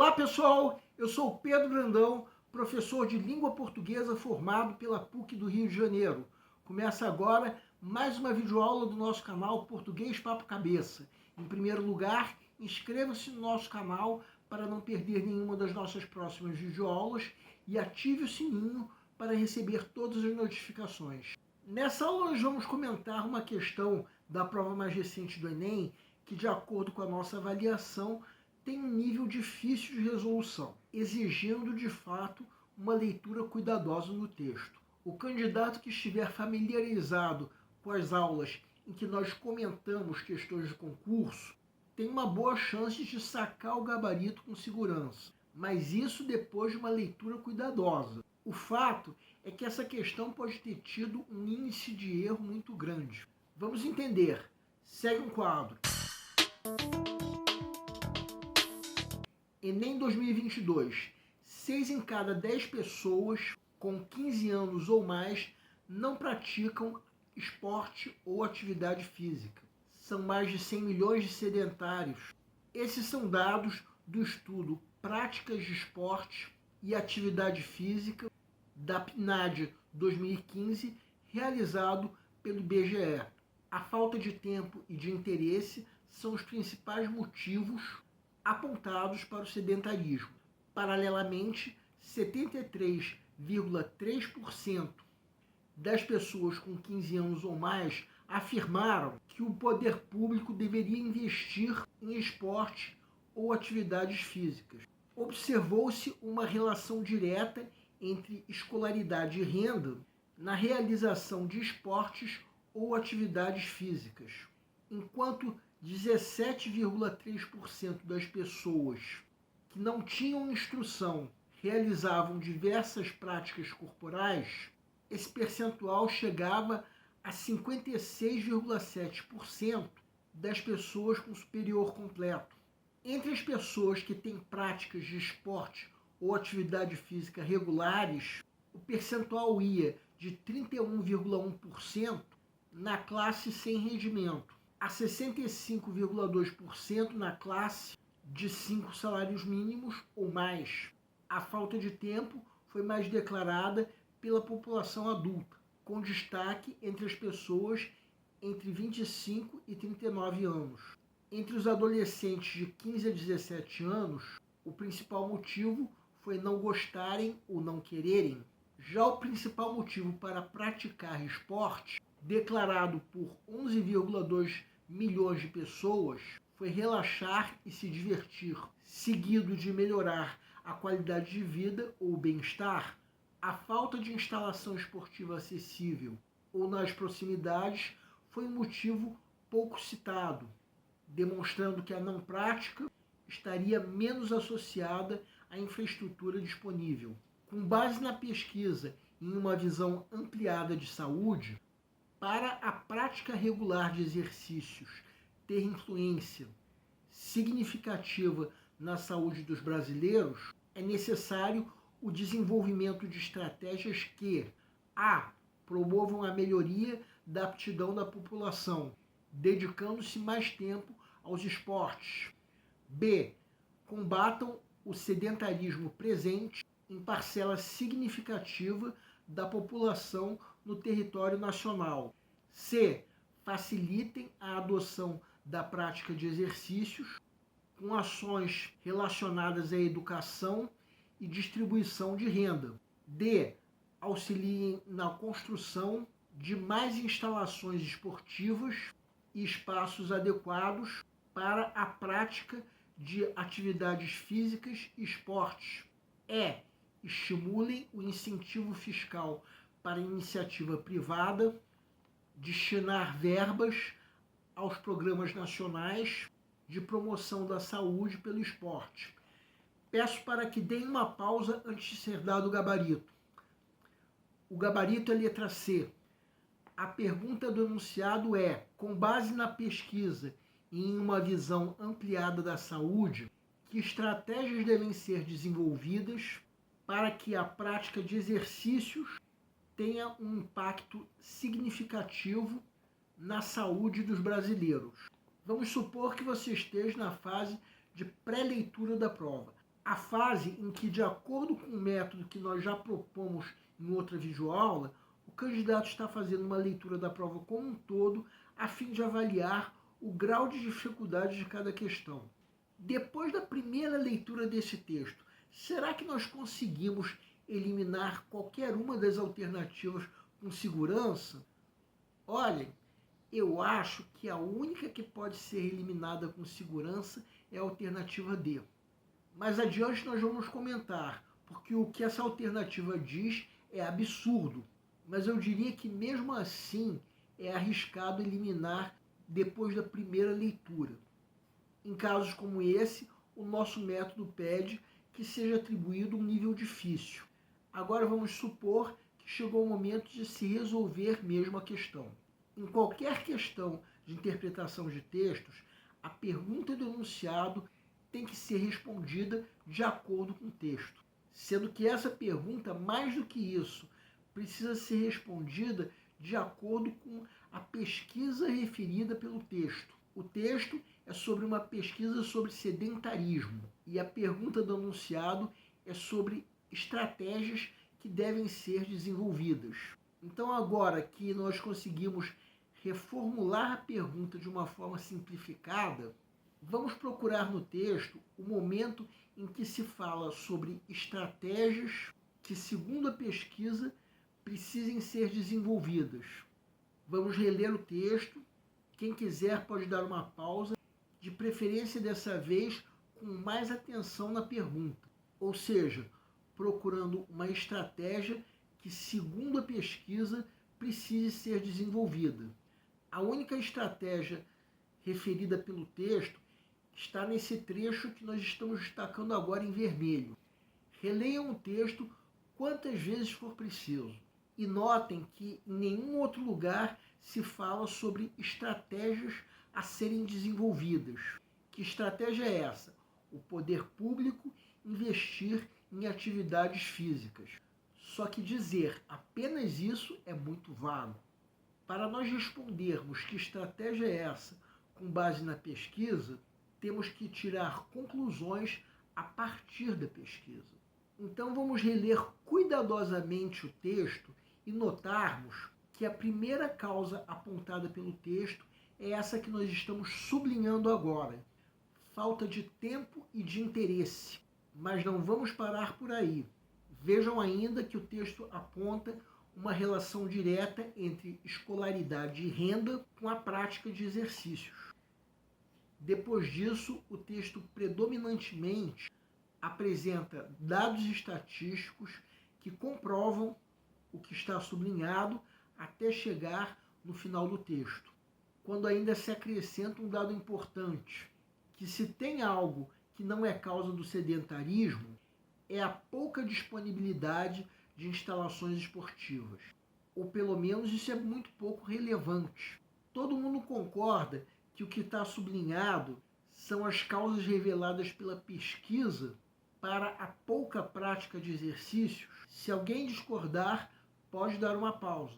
Olá pessoal, eu sou o Pedro Brandão, professor de língua portuguesa formado pela PUC do Rio de Janeiro. Começa agora mais uma videoaula do nosso canal Português Papo Cabeça. Em primeiro lugar, inscreva-se no nosso canal para não perder nenhuma das nossas próximas videoaulas e ative o sininho para receber todas as notificações. Nessa aula nós vamos comentar uma questão da prova mais recente do Enem que, de acordo com a nossa avaliação, tem um nível difícil de resolução, exigindo de fato uma leitura cuidadosa no texto. O candidato que estiver familiarizado com as aulas em que nós comentamos questões de concurso tem uma boa chance de sacar o gabarito com segurança, mas isso depois de uma leitura cuidadosa. O fato é que essa questão pode ter tido um índice de erro muito grande. Vamos entender. Segue um quadro. Enem 2022. 6 em cada 10 pessoas com 15 anos ou mais não praticam esporte ou atividade física. São mais de 100 milhões de sedentários. Esses são dados do estudo Práticas de Esporte e Atividade Física da PNAD 2015, realizado pelo IBGE. A falta de tempo e de interesse são os principais motivos apontados para o sedentarismo. Paralelamente, 73,3% das pessoas com 15 anos ou mais afirmaram que o poder público deveria investir em esporte ou atividades físicas. Observou-se uma relação direta entre escolaridade e renda na realização de esportes ou atividades físicas, enquanto 17,3% das pessoas que não tinham instrução realizavam diversas práticas corporais, esse percentual chegava a 56,7% das pessoas com superior completo. Entre as pessoas que têm práticas de esporte ou atividade física regulares, o percentual ia de 31,1% na classe sem rendimento a 65,2% na classe de 5 salários mínimos ou mais. A falta de tempo foi mais declarada pela população adulta, com destaque entre as pessoas entre 25 e 39 anos. Entre os adolescentes de 15 a 17 anos, o principal motivo foi não gostarem ou não quererem. Já o principal motivo para praticar esporte, declarado por 11,2 milhões de pessoas, foi relaxar e se divertir, seguido de melhorar a qualidade de vida ou bem-estar. A falta de instalação esportiva acessível ou nas proximidades foi um motivo pouco citado, demonstrando que a não prática estaria menos associada à infraestrutura disponível. Com base na pesquisa em uma visão ampliada de saúde, para a prática regular de exercícios ter influência significativa na saúde dos brasileiros, é necessário o desenvolvimento de estratégias que a. promovam a melhoria da aptidão da população, dedicando-se mais tempo aos esportes. B. combatam o sedentarismo presente em parcela significativa da população no território nacional. C. facilitem a adoção da prática de exercícios com ações relacionadas à educação e distribuição de renda. D. auxiliem na construção de mais instalações esportivas e espaços adequados para a prática de atividades físicas e esportes. E. estimulem o incentivo fiscal para a iniciativa privada, destinar verbas aos programas nacionais de promoção da saúde pelo esporte. Peço para que deem uma pausa antes de ser dado o gabarito. O gabarito é letra C. A pergunta do enunciado é: com base na pesquisa e em uma visão ampliada da saúde, que estratégias devem ser desenvolvidas para que a prática de exercícios tenha um impacto significativo na saúde dos brasileiros? Vamos supor que você esteja na fase de pré-leitura da prova. A fase em que, de acordo com o método que nós já propomos em outra videoaula, o candidato está fazendo uma leitura da prova como um todo, a fim de avaliar o grau de dificuldade de cada questão. Depois da primeira leitura desse texto, será que nós conseguimos eliminar qualquer uma das alternativas com segurança? Olhem, eu acho que a única que pode ser eliminada com segurança é a alternativa D. Mais adiante nós vamos comentar, porque o que essa alternativa diz é absurdo, mas eu diria que mesmo assim é arriscado eliminar depois da primeira leitura. Em casos como esse, o nosso método pede que seja atribuído um nível difícil. Agora vamos supor que chegou o momento de se resolver mesmo a questão. Em qualquer questão de interpretação de textos, a pergunta do enunciado tem que ser respondida de acordo com o texto, sendo que essa pergunta, mais do que isso, precisa ser respondida de acordo com a pesquisa referida pelo texto. O texto é sobre uma pesquisa sobre sedentarismo e a pergunta do enunciado é sobre estratégias que devem ser desenvolvidas. Então, agora que nós conseguimos reformular a pergunta de uma forma simplificada, vamos procurar no texto o momento em que se fala sobre estratégias que, segundo a pesquisa, precisem ser desenvolvidas. Vamos reler o texto. Quem quiser pode dar uma pausa, de preferência dessa vez com mais atenção na pergunta, ou seja, procurando uma estratégia que, segundo a pesquisa, precise ser desenvolvida. A única estratégia referida pelo texto está nesse trecho que nós estamos destacando agora em vermelho. Releiam o texto quantas vezes for preciso. E notem que em nenhum outro lugar se fala sobre estratégias a serem desenvolvidas. Que estratégia é essa? O poder público investir em atividades físicas. Só que dizer apenas isso é muito vago. Para nós respondermos que estratégia é essa com base na pesquisa, temos que tirar conclusões a partir da pesquisa. Então vamos reler cuidadosamente o texto e notarmos que a primeira causa apontada pelo texto é essa que nós estamos sublinhando agora: falta de tempo e de interesse. Mas não vamos parar por aí. Vejam ainda que o texto aponta uma relação direta entre escolaridade e renda com a prática de exercícios. Depois disso, o texto predominantemente apresenta dados estatísticos que comprovam o que está sublinhado até chegar no final do texto, quando ainda se acrescenta um dado importante, que se tem algo que não é causa do sedentarismo, é a pouca disponibilidade de instalações esportivas. Ou pelo menos isso é muito pouco relevante. Todo mundo concorda que o que está sublinhado são as causas reveladas pela pesquisa para a pouca prática de exercícios. Se alguém discordar, pode dar uma pausa.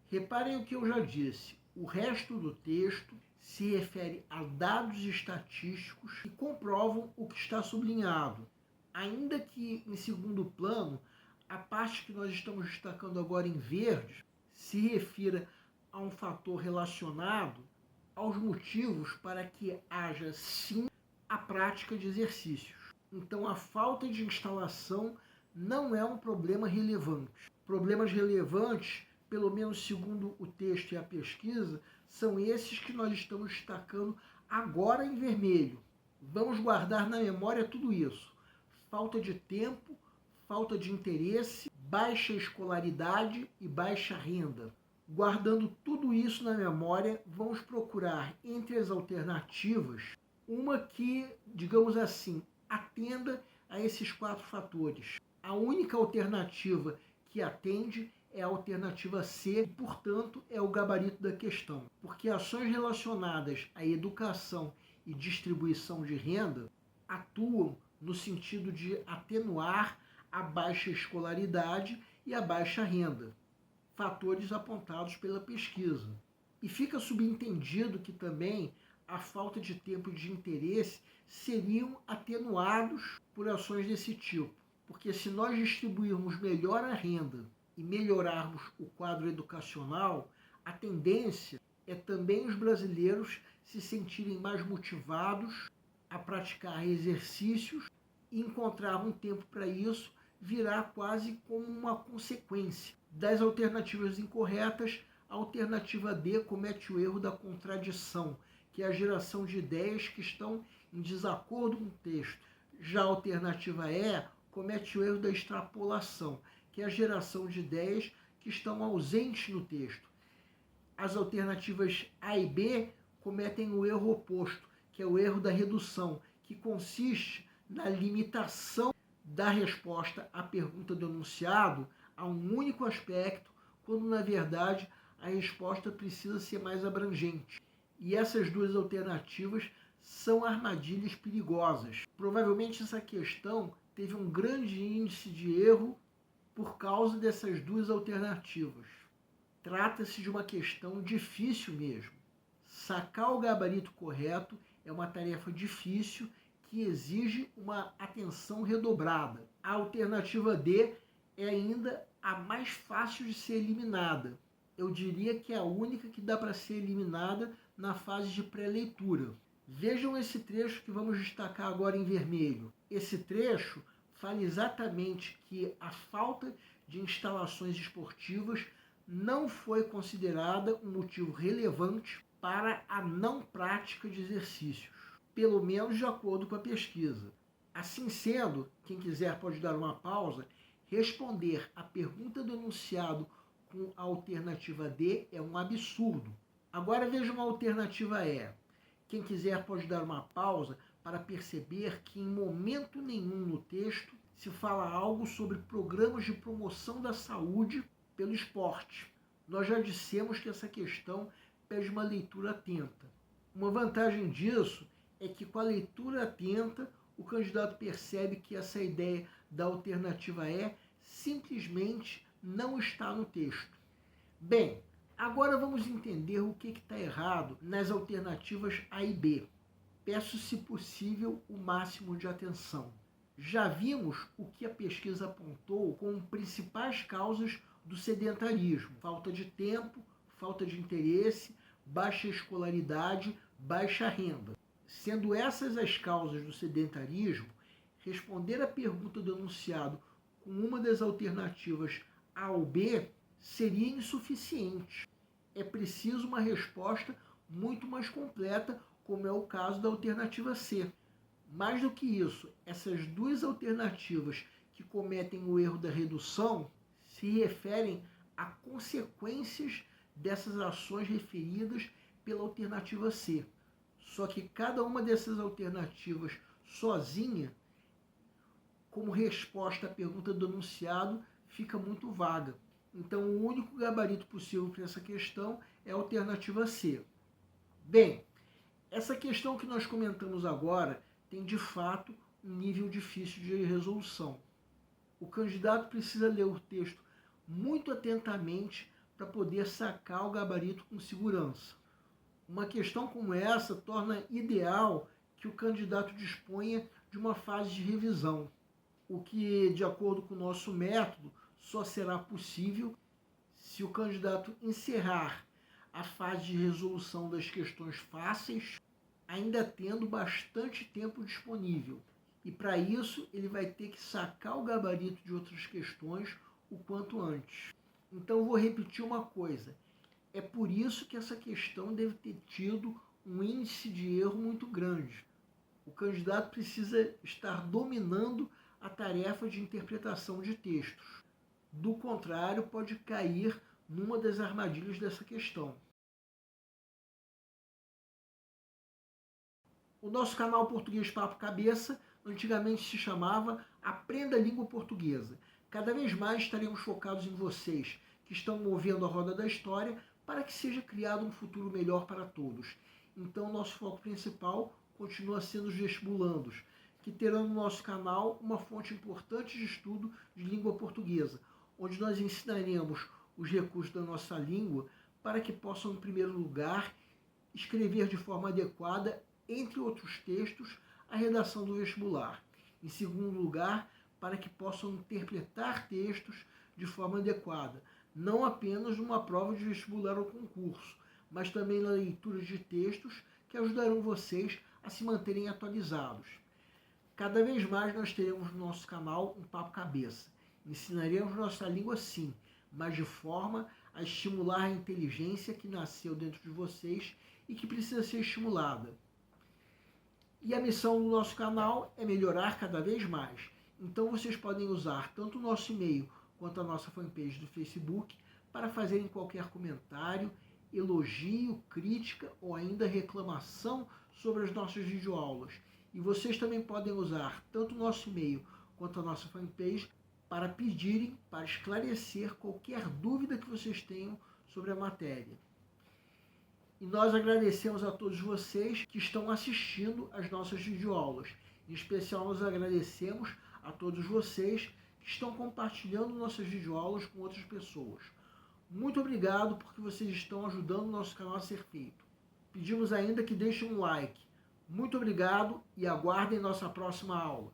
Reparem o que eu já disse. O resto do texto se refere a dados estatísticos que comprovam o que está sublinhado. Ainda que, em segundo plano, a parte que nós estamos destacando agora em verde se refira a um fator relacionado aos motivos para que haja, sim, a prática de exercícios. Então, a falta de instalação não é um problema relevante. Problemas relevantes, pelo menos segundo o texto e a pesquisa, são esses que nós estamos destacando agora em vermelho. Vamos guardar na memória tudo isso: falta de tempo, falta de interesse, baixa escolaridade e baixa renda. Guardando tudo isso na memória, vamos procurar entre as alternativas uma que, digamos assim, atenda a esses 4 fatores. A única alternativa que atende é a alternativa C, e, portanto, é o gabarito da questão, porque ações relacionadas à educação e distribuição de renda atuam no sentido de atenuar a baixa escolaridade e a baixa renda, fatores apontados pela pesquisa. E fica subentendido que também a falta de tempo e de interesse seriam atenuados por ações desse tipo. Porque se nós distribuirmos melhor a renda e melhorarmos o quadro educacional, a tendência é também os brasileiros se sentirem mais motivados a praticar exercícios e encontrar um tempo para isso virá quase como uma consequência. Das alternativas incorretas, a alternativa D comete o erro da contradição, que é a geração de ideias que estão em desacordo com o texto. Já a alternativa E comete o erro da extrapolação, que é a geração de ideias que estão ausentes no texto. As alternativas A e B cometem o erro oposto, que é o erro da redução, que consiste na limitação da resposta à pergunta do enunciado a um único aspecto, quando na verdade a resposta precisa ser mais abrangente. E essas duas alternativas são armadilhas perigosas. Provavelmente essa questão teve um grande índice de erro por causa dessas duas alternativas. Trata-se de uma questão difícil mesmo. Sacar o gabarito correto é uma tarefa difícil que exige uma atenção redobrada. A alternativa D é ainda a mais fácil de ser eliminada. Eu diria que é a única que dá para ser eliminada na fase de pré-leitura. Vejam esse trecho que vamos destacar agora em vermelho. Esse trecho fala exatamente que a falta de instalações esportivas não foi considerada um motivo relevante para a não prática de exercícios, pelo menos de acordo com a pesquisa. Assim sendo, quem quiser pode dar uma pausa, responder a pergunta do enunciado com a alternativa D é um absurdo. Agora veja uma alternativa E. Quem quiser pode dar uma pausa para perceber que em momento nenhum no texto se fala algo sobre programas de promoção da saúde pelo esporte. Nós já dissemos que essa questão pede uma leitura atenta. Uma vantagem disso é que com a leitura atenta o candidato percebe que essa ideia da alternativa E simplesmente não está no texto. Bem, agora vamos entender o que está errado nas alternativas A e B. Peço, se possível, o máximo de atenção. Já vimos o que a pesquisa apontou como principais causas do sedentarismo: falta de tempo, falta de interesse, baixa escolaridade, baixa renda. Sendo essas as causas do sedentarismo, responder a pergunta do enunciado com uma das alternativas A ou B seria insuficiente. É preciso uma resposta muito mais completa, como é o caso da alternativa C. Mais do que isso, essas duas alternativas que cometem o erro da redução se referem a consequências dessas ações referidas pela alternativa C. Só que cada uma dessas alternativas sozinha, como resposta à pergunta do enunciado, fica muito vaga. Então, o único gabarito possível para essa questão é a alternativa C. Bem, essa questão que nós comentamos agora tem, de fato, um nível difícil de resolução. O candidato precisa ler o texto muito atentamente para poder sacar o gabarito com segurança. Uma questão como essa torna ideal que o candidato disponha de uma fase de revisão, o que, de acordo com o nosso método, só será possível se o candidato encerrar a fase de resolução das questões fáceis, ainda tendo bastante tempo disponível. E para isso ele vai ter que sacar o gabarito de outras questões o quanto antes. Então vou repetir uma coisa. É por isso que essa questão deve ter tido um índice de erro muito grande. O candidato precisa estar dominando a tarefa de interpretação de textos. Do contrário, pode cair numa das armadilhas dessa questão. O nosso canal Português Papo Cabeça antigamente se chamava Aprenda a Língua Portuguesa. Cada vez mais estaremos focados em vocês, que estão movendo a roda da história para que seja criado um futuro melhor para todos. Então, nosso foco principal continua sendo os vestibulandos, que terão no nosso canal uma fonte importante de estudo de língua portuguesa, onde nós ensinaremos os recursos da nossa língua para que possam, em primeiro lugar, escrever de forma adequada, entre outros textos, a redação do vestibular. Em segundo lugar, para que possam interpretar textos de forma adequada, não apenas numa prova de vestibular ou concurso, mas também na leitura de textos que ajudarão vocês a se manterem atualizados. Cada vez mais nós teremos no nosso canal um Papo Cabeça. Ensinaremos nossa língua sim, mas de forma a estimular a inteligência que nasceu dentro de vocês e que precisa ser estimulada. E a missão do nosso canal é melhorar cada vez mais. Então vocês podem usar tanto o nosso e-mail quanto a nossa fanpage do Facebook para fazerem qualquer comentário, elogio, crítica ou ainda reclamação sobre as nossas videoaulas. E vocês também podem usar tanto o nosso e-mail quanto a nossa fanpage para pedirem, para esclarecer qualquer dúvida que vocês tenham sobre a matéria. E nós agradecemos a todos vocês que estão assistindo às nossas videoaulas. Em especial, nós agradecemos a todos vocês que estão compartilhando nossas videoaulas com outras pessoas. Muito obrigado porque vocês estão ajudando o nosso canal a ser feito. Pedimos ainda que deixem um like. Muito obrigado e aguardem nossa próxima aula.